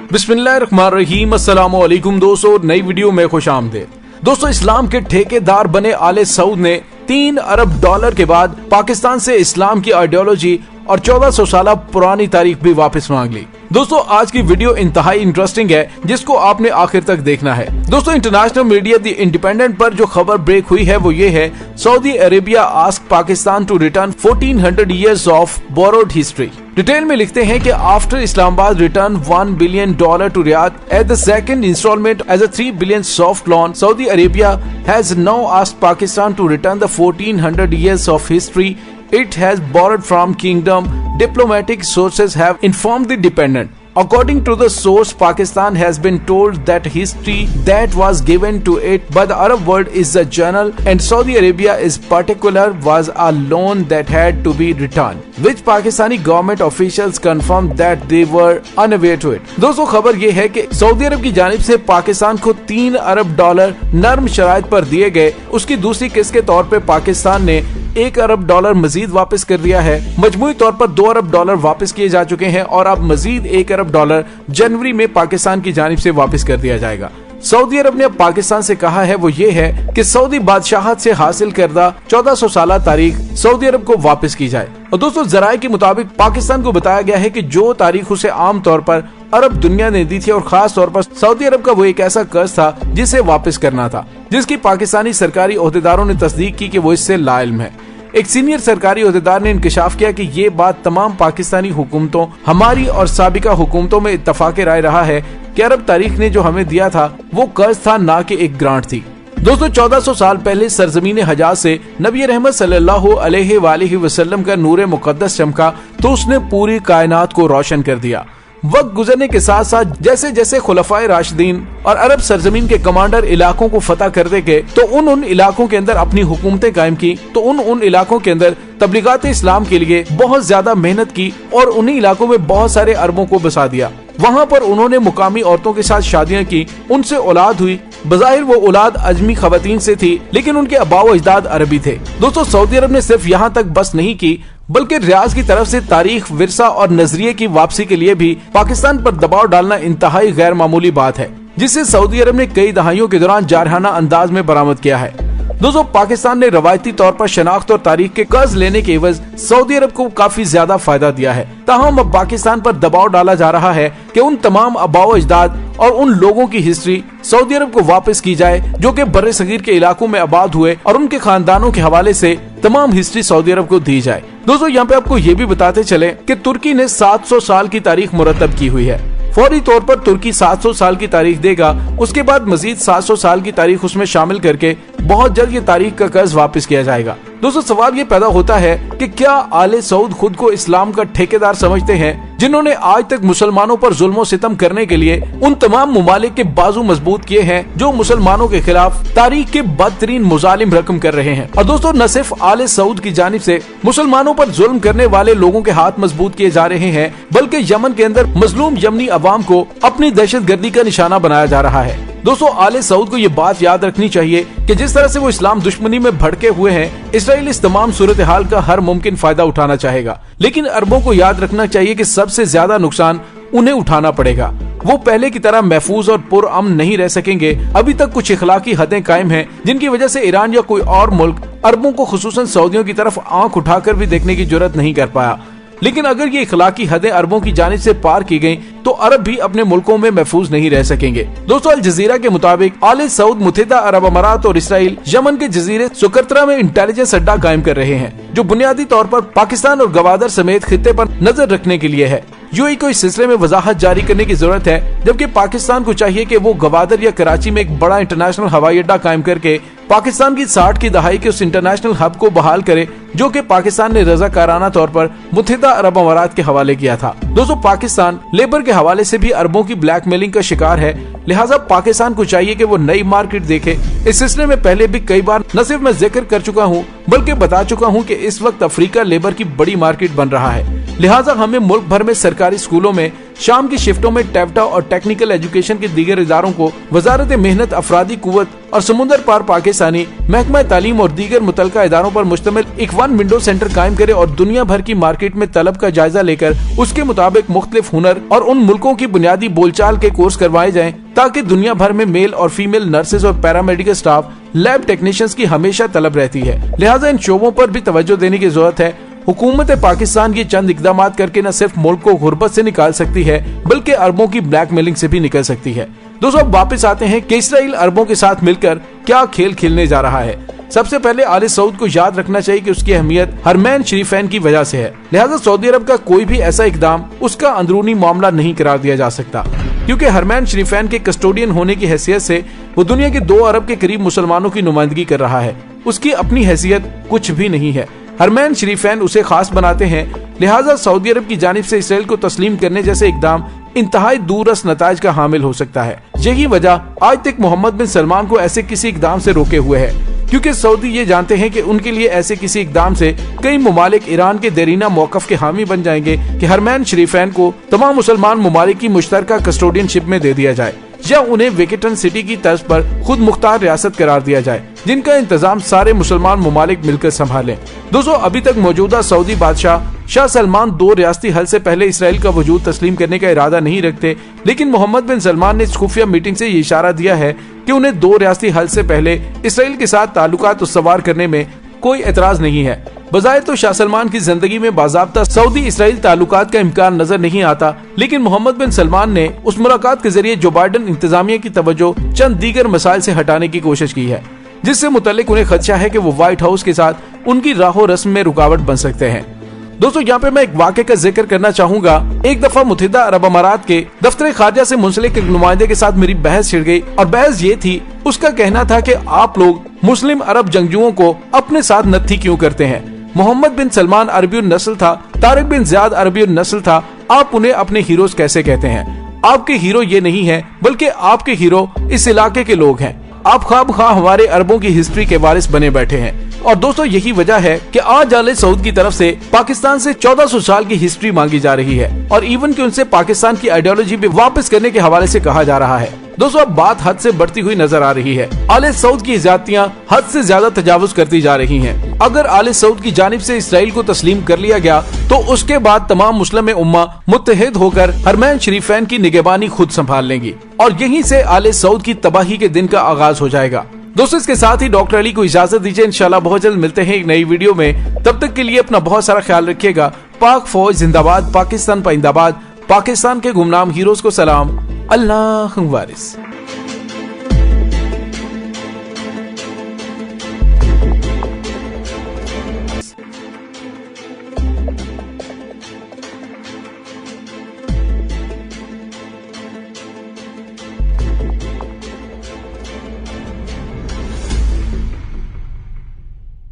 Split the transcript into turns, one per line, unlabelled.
बिस्मिल्लाहिर्रहमानिर्रहीम, अस्सलामु अलैकुम दोस्तों, नई वीडियो में खुशामदीद। दोस्तों, इस्लाम के ठेकेदार बने आले सऊद ने 3 अरब डॉलर के बाद पाकिस्तान से इस्लाम की आइडियोलॉजी और 1400 साल पुरानी तारीख भी वापस मांग ली। दोस्तों, आज की वीडियो इंतहाई इंटरेस्टिंग है जिसको आपने आखिर तक देखना है। दोस्तों, इंटरनेशनल मीडिया द इंडिपेंडेंट पर जो खबर ब्रेक हुई है वो ये है, Saudi Arabia ask Pakistan to return 1400 years of borrowed history. Detail में लिखते हैं कि after Islamabad return $1 billion to Riyadh at the second installment as a $3 billion soft loan, Saudi Arabia has now asked Pakistan to return the 1400 years of history it has borrowed from kingdom. Diplomatic sources have informed the Independent. According to the source, Pakistan has been told that history that was given to it by the Arab world is the journal, and Saudi Arabia is particular was a loan that had to be returned, which Pakistani government officials confirmed that they were unaware to it. दोस्तों, खबर ये है कि Saudi अरब की जानिब से पाकिस्तान को 3 अरब dollar नर्म शराइत पर दिए गए। उसकी दूसरी किस्त के तौर पे पाकिस्तान ने 1 अरब डॉलर मजीद वापस कर दिया है। मजमूई तौर पर 2 अरब डॉलर वापस किए जा चुके हैं और अब मजीद 1 अरब डॉलर जनवरी में पाकिस्तान की जानिब से वापस कर दिया जाएगा। सऊदी अरब ने अब पाकिस्तान से कहा है वो ये है कि सऊदी बादशाहत से हासिल करदा 1400 साल तारीख सऊदी अरब को वापस की जाए। और दोस्तों, जराये के मुताबिक पाकिस्तान को बताया गया है कि जो तारीख उसे आम तौर पर अरब दुनिया ने दी थी और खास तौर पर सऊदी अरब का वो एक ऐसा कर्ज था जिसे वापस करना था, जिसकी पाकिस्तानी सरकारी ओहदेदारों ने तस्दीक की कि वो इससे लाइल्म है। एक सीनियर सरकारी ओहदेदार ने इंकशाफ किया कि ये बात तमाम पाकिस्तानी हुकूमतों, हमारी और साबिका हुकूमतों में इत्तफाक राय रहा है कि अरब तारीख ने जो हमें दिया था वो कर्ज था, ना कि एक ग्रांट थी। दोस्तों, 1400 साल पहले सरजमीन हजाज से नबी रहमत सल्लल्लाहु अलैहि वसल्लम का नूर मुकद्दस चमका तो उसने पूरी कायनात को रोशन कर दिया। वक्त गुजरने के साथ साथ जैसे जैसे खुलफाए राशिदीन और अरब सरजमीन के कमांडर इलाकों को फतह करते गए तो उन इलाकों के अंदर अपनी हुकूमतें कायम की, तो उन इलाकों के अंदर तबलीगात इस्लाम के लिए बहुत ज्यादा मेहनत की और उन्हीं इलाकों में बहुत सारे अरबों को बसा दिया। वहाँ पर उन्होंने मुकामी औरतों के साथ शादियाँ की, उनसे औलाद हुई। बज़ाहिर वो औलाद अजमी खवातीन से थी, लेकिन उनके अब्बा व अजदाद अरबी थे। दोस्तों, सऊदी अरब ने सिर्फ यहाँ तक बस नहीं की बल्कि रियाज की तरफ से तारीख, विरसा और नजरिए की वापसी के लिए भी पाकिस्तान पर दबाव डालना इंतहाई गैर मामूली बात है, जिसे सऊदी अरब ने कई दहाइयों के दौरान जारहाना अंदाज में बरामद किया है। दोस्तों, पाकिस्तान ने रवायती तौर पर शनाख्त और तारीख के कर्ज लेने के एवज सऊदी अरब को काफी ज्यादा फायदा दिया है। ताहम अब पाकिस्तान पर दबाव डाला जा रहा है कि उन तमाम अबाओ अजदाद और उन लोगों की हिस्ट्री सऊदी अरब को वापस की जाए जो कि बर्रे सगीर के इलाकों में आबाद हुए और उनके खानदानों के हवाले से तमाम हिस्ट्री सऊदी अरब को दी जाए। दोस्तों, यहाँ पे आपको ये भी बताते चले कि तुर्की ने 700 साल की तारीख मुरतब की हुई है। फौरी तौर पर तुर्की 700 साल की तारीख देगा, उसके बाद मजीद 700 साल की तारीख उसमें शामिल करके बहुत जल्द ये तारीख का कर्ज वापस किया जाएगा। दोस्तों, सवाल ये पैदा होता है कि क्या आले सऊद खुद को इस्लाम का ठेकेदार समझते हैं जिन्होंने आज तक मुसलमानों पर जुल्म सितम करने के लिए उन तमाम मुमालिक के बाजू मजबूत किए हैं जो मुसलमानों के खिलाफ तारीख के बदतरीन मुजालिम रकम कर रहे हैं। और दोस्तों, न सिर्फ आले सऊद की जानिब से मुसलमानों पर जुल्म करने वाले लोगों के हाथ मजबूत किए जा रहे हैं, बल्कि यमन के अंदर मजलूम यमनी अवाम को अपनी दहशतगर्दी का निशाना बनाया जा रहा है। दोस्तों, आले सऊद को ये बात याद रखनी चाहिए कि जिस तरह से वो इस्लाम दुश्मनी में भड़के हुए हैं, इसराइल इस तमाम सूरत हाल का हर मुमकिन फायदा उठाना चाहेगा, लेकिन अरबों को याद रखना चाहिए कि सबसे ज्यादा नुकसान उन्हें उठाना पड़ेगा। वो पहले की तरह महफूज और पुरअमन नहीं रह सकेंगे। अभी तक कुछ इखलाकी हदें कायम हैं जिनकी वजह से ईरान या कोई और मुल्क अरबों को, खुसूसन सऊदियों की तरफ आंख उठाकर भी देखने की जुर्रत नहीं कर पाया। लेकिन अगर ये इखलाकी हदें अरबों की जानिब से पार की गयी तो अरब भी अपने मुल्कों में महफूज नहीं रह सकेंगे। दोस्तों, अल जजीरा के मुताबिक आले सऊद मुत्तहिदा अरब अमारात और इसराइल यमन के जजीरे सुकत्रा में इंटेलिजेंस अड्डा कायम कर रहे हैं, जो बुनियादी तौर पर पाकिस्तान और गवादर समेत खित्ते पर नजर रखने के लिए है। यूएई को इस सिलसिले में वजाहत जारी करने की जरूरत है, जबकि पाकिस्तान को चाहिए कि वो गवादर या कराची में एक बड़ा इंटरनेशनल हवाई अड्डा कायम करके पाकिस्तान की 60 की दहाई के उस इंटरनेशनल हब को बहाल करे जो कि पाकिस्तान ने रज़ाकाराना तौर पर मुत्तहिदा अरब अमारात के हवाले किया था। दोस्तों, पाकिस्तान लेबर के हवाले से भी अरबों की ब्लैकमेलिंग का शिकार है, लिहाजा पाकिस्तान को चाहिए कि वो नई मार्केट देखे। इस सिलसिले में पहले भी कई बार न सिर्फ मैं जिक्र कर चुका हूँ बल्कि बता चुका हूँ कि इस वक्त अफ्रीका लेबर की बड़ी मार्केट बन रहा है। लिहाजा हमें मुल्क भर में सरकारी स्कूलों में शाम की शिफ्टों में टैप्टा और टेक्निकल एजुकेशन के दीगर इदारों को वजारत मेहनत, अफरादी कुव्वत और समुंदर पार पाकिस्तानी महकमा तालीम और दीगर मुतलका इदारों पर मुश्तमिल एक वन विंडो सेंटर कायम करे और दुनिया भर की मार्केट में तलब का जायजा लेकर उसके मुताबिक मुख्तलिफ हुनर और उन मुल्कों की बुनियादी बोलचाल के कोर्स करवाए जाएं ताकि दुनिया भर में मेल और फीमेल नर्सेज और पैरामेडिकल स्टाफ, लैब टेक्नीशियंस की हमेशा तलब रहती है। लिहाजा इन शोबों पर भी तवज्जो देने की जरूरत है। हुकूमत पाकिस्तान ये चंद इकदाम करके न सिर्फ मुल्क को गुर्बत से निकाल सकती है बल्कि अरबों की ब्लैकमेलिंग से भी निकल सकती है। दोस्तों अब वापस आते हैं कि इसराइल अरबों के साथ मिलकर क्या खेल खेलने जा रहा है। सबसे पहले आले सऊद को याद रखना चाहिए कि उसकी अहमियत हरमैन शरीफैन की वजह से है। लिहाजा सऊदी अरब का कोई भी ऐसा इकदाम उसका अंदरूनी मामला नहीं करार दिया जा सकता, क्योंकि हरमैन शरीफैन के कस्टोडियन होने की हैसियत से वो दुनिया के 2 अरब के करीब मुसलमानों की नुमाइंदगी कर रहा है। उसकी अपनी हैसियत कुछ भी नहीं है। हरमैन शरीफैन उसे खास बनाते हैं। लिहाजा सऊदी अरब की जानिब से इसराइल को तस्लीम करने जैसे इकदाम इंतहाई दूररस नताइज का हामिल हो सकता है। यही वजह आज तक मोहम्मद बिन सलमान को ऐसे किसी इकदाम से रोके हुए है, क्योंकि सऊदी ये जानते हैं कि उनके लिए ऐसे किसी इकदाम से कई ममालिक ईरान के देरीना मौकफ के हामी बन जाएंगे कि हरमैन शरीफैन को तमाम मुसलमान ममालिक की मुश्तरका कस्टोडियनशिप में दे दिया जाए या उन्हें वेकेटन सिटी की तर्ज पर खुद मुख्तार रियासत करार दिया जाए, जिनका इंतजाम सारे मुसलमान ममालिक मिलकर संभालें। दोस्तों अभी तक मौजूदा सऊदी बादशाह शाह सलमान 2 रियासती हल से पहले इसराइल का वजूद तस्लीम करने का इरादा नहीं रखते, लेकिन मोहम्मद बिन सलमान ने इस खुफिया मीटिंग से ये इशारा दिया है कि उन्हें 2 रियासती हल से पहले इसराइल के साथ ताल्लुकात उस्तवार करने में कोई एतराज नहीं है। बजाय तो शाह सलमान की जिंदगी में बाज़ाब्ता सऊदी इसराइल ताल्लुकात का इम्कान नजर नहीं आता, लेकिन मोहम्मद बिन सलमान ने उस मुलाकात के जरिए जो बाइडेन इंतजामिया की तवज्जो चंद दीगर मसाइल से हटाने की कोशिश की है, जिससे मुतल्लिक उन्हें खदशा है कि वो व्हाइट हाउस के साथ उनकी राहो रस्म में रुकावट बन सकते हैं। दोस्तों यहाँ पे मैं एक वाक़े का जिक्र करना चाहूंगा। एक दफा मुत्तहिदा अरब अमारात के दफ्तर खारजा से मुंसलिक एक नुमाइंदे के साथ मेरी बहस छिड़ गई और बहस ये थी, उसका कहना था कि आप लोग मुस्लिम अरब जंगजुओं को अपने साथ नत्थी क्यों करते हैं। मोहम्मद बिन सलमान अरबी नस्ल था, तारिक बिन ज़ियाद अरबी नस्ल था, आप उन्हें अपने हीरोज कैसे कहते हैं? आपके हीरो ये नहीं है, बल्कि आपके हीरो इस इलाके के लोग हैं। आप ख्वाब हमारे अरबों की हिस्ट्री के वारिस बने बैठे हैं। और दोस्तों यही वजह है कि आज आले सऊद की तरफ से पाकिस्तान से 1400 साल की हिस्ट्री मांगी जा रही है और इवन कि उनसे पाकिस्तान की आइडियोलॉजी भी वापस करने के हवाले से कहा जा रहा है। दोस्तों अब बात हद से बढ़ती हुई नजर आ रही है। आले सऊद की ज्यादतियां हद से ज्यादा तजावुज करती जा रही हैं। अगर आले सऊद की जानिब से इसराइल को तस्लीम कर लिया गया तो उसके बाद तमाम मुस्लिम उम्मा मुत्तहिद होकर हरमैन शरीफैन की निगहबानी खुद संभाल लेंगी और यहीं से आले सऊद की तबाही के दिन का आगाज हो जाएगा। दोस्तों इसके साथ ही डॉक्टर अली को इजाजत दीजिए। इंशाल्लाह बहुत जल्द मिलते हैं एक नई वीडियो में। तब तक के लिए अपना बहुत सारा ख्याल रखिएगा। पाक फौज जिंदाबाद, पाकिस्तान पाइंदाबाद, पाकिस्तान के गुमनाम हीरोज को सलाम। अल्लाह वारिस।